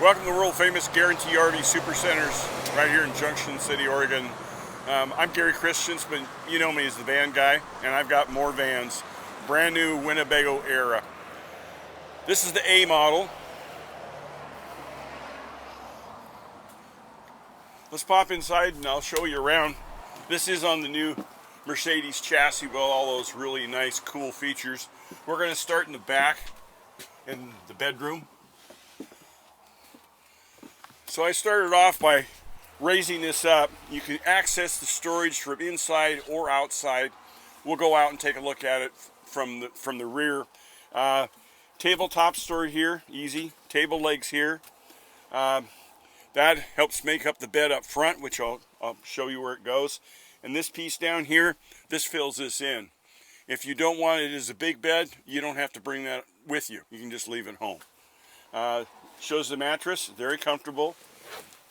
Welcome to the world famous Guaranty RV Super Centers right here in Junction City, Oregon. I'm Gary.Christiance, but you know me as the van guy, and I've got more vans. Brand new Winnebago Era. This is the A model. Let's pop inside and I'll show you around. This is on the new Mercedes chassis with all those really nice, cool features. We're going to start in the back in the bedroom. So I started off by raising this up. You can access the storage from inside or outside. We'll go out and take a look at it from the rear. Tabletop stored here, easy. Table legs here. That helps make up the bed up front, which I'll show you where it goes. And this piece down here, this fills this in. If you don't want it as a big bed, you don't have to bring that with you. You can just leave it home. Shows the mattress, very comfortable.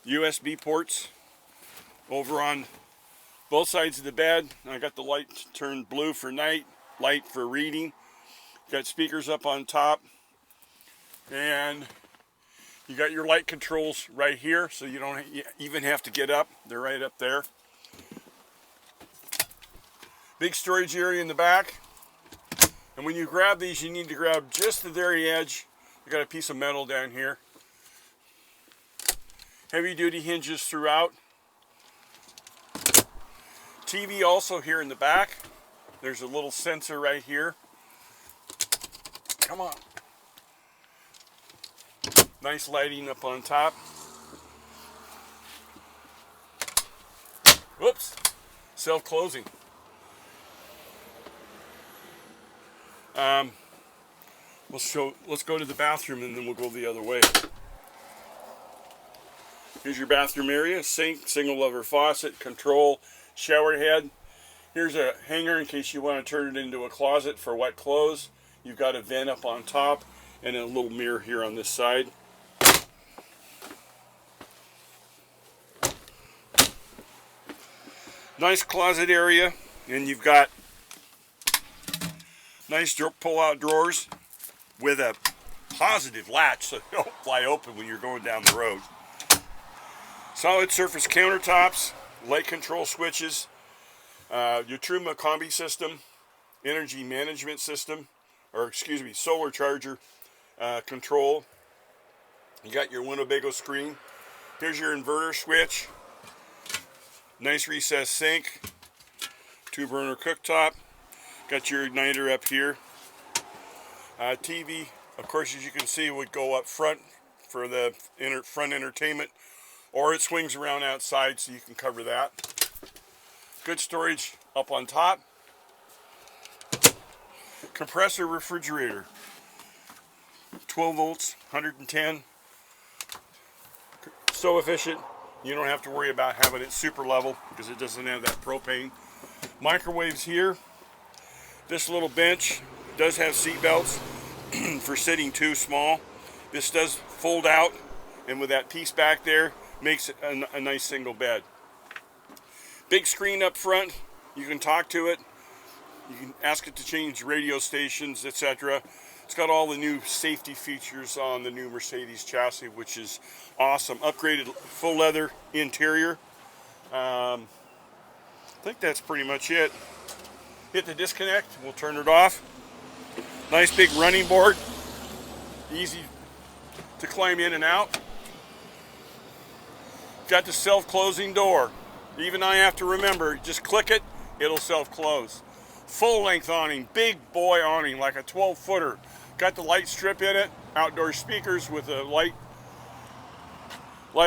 USB ports over on both sides of the bed. I got the light turned blue for night, light for reading. Got speakers up on top. And you got your light controls right here, so you don't even have to get up. They're right up there. Big storage area in the back. And when you grab these, you need to grab just the very edge. I got a piece of metal down here. Heavy duty hinges throughout. TV also here in the back. There's a little sensor right here. Come on. Nice lighting up on top. Whoops. Self-closing. Let's go to the bathroom and then we'll go the other way. Here's your bathroom area, sink, single lever faucet, control, shower head. Here's a hanger in case you want to turn it into a closet for wet clothes. You've got a vent up on top and a little mirror here on this side. Nice closet area, and you've got nice pull-out drawers with a positive latch so they don't fly open when you're going down the road. Solid surface countertops, light control switches, your true combi system, energy management system, or excuse me, solar charger control. You got your Winnebago screen. Here's your inverter switch. Nice recessed sink. 2-burner cooktop. Got your igniter up here. TV, of course, as you can see, would go up front for the front entertainment, or it swings around outside so you can cover that. Good storage up on top. Compressor refrigerator. 12 volts, 110. So efficient. You don't have to worry about having it super level because it doesn't have that propane. Microwaves here. This little bench does have seat belts for sitting too small. This does fold out, and with that piece back there, makes it a nice single bed. Big screen up front. You can talk to it. You can ask it to change radio stations, etc. It's got all the new safety features on the new Mercedes chassis, which is awesome. Upgraded full leather interior. I think that's pretty much it. Hit the disconnect, we'll turn it off. Nice big running board. Easy to climb in and out. Got the self-closing door. Even I have to remember, just click it, it'll self-close. Full length awning, big boy awning, like a 12-footer. Got the light strip in it, outdoor speakers with a light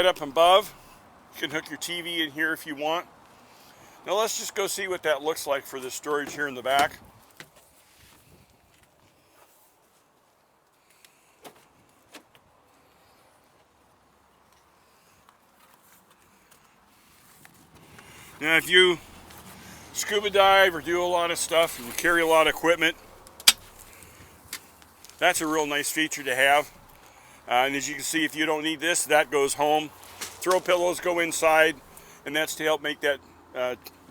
up above. You can hook your TV in here if you want. Now let's just go see what that looks like for the storage here in the back. Now if you scuba dive or do a lot of stuff and you carry a lot of equipment, that's a real nice feature to have. And as you can see, if you don't need this, that goes home. Throw pillows go inside, and that's to help make that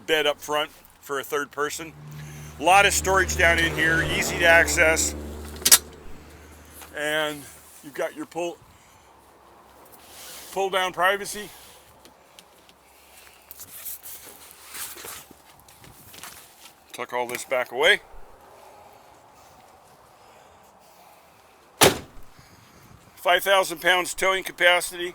bed up front for a third person. A lot of storage down in here, easy to access. And you've got your Pull down privacy. Tuck all this back away. £5,000 towing capacity.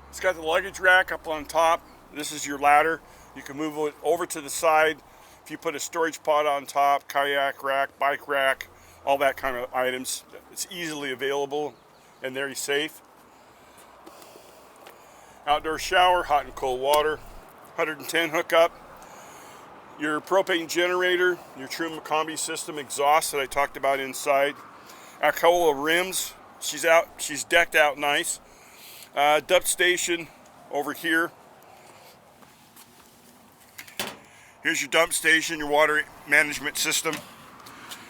It's got the luggage rack up on top. This is your ladder. You can move it over to the side. If you put a storage pod on top, kayak rack, bike rack, all that kind of items, it's easily available and very safe. Outdoor shower, hot and cold water, 110 hookup. Your propane generator, your true combi system exhaust that I talked about inside. Alcoa rims, she's decked out nice. Dump station over here. Here's your dump station, your water management system,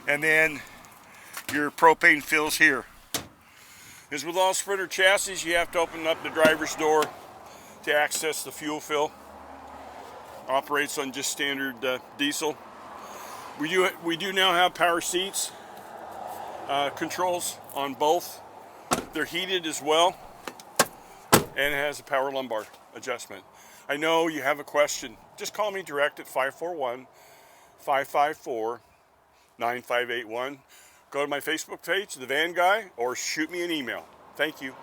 and then your propane fills here. As with all Sprinter chassis, you have to open up the driver's door to access the fuel fill. Operates on just standard diesel. We do now have power seats, controls on both. They're heated as well, and it has a power lumbar adjustment. I know you have a question. Just call me direct at 541-554-9581. Go to my Facebook page, The Van Guy, or shoot me an email. Thank you.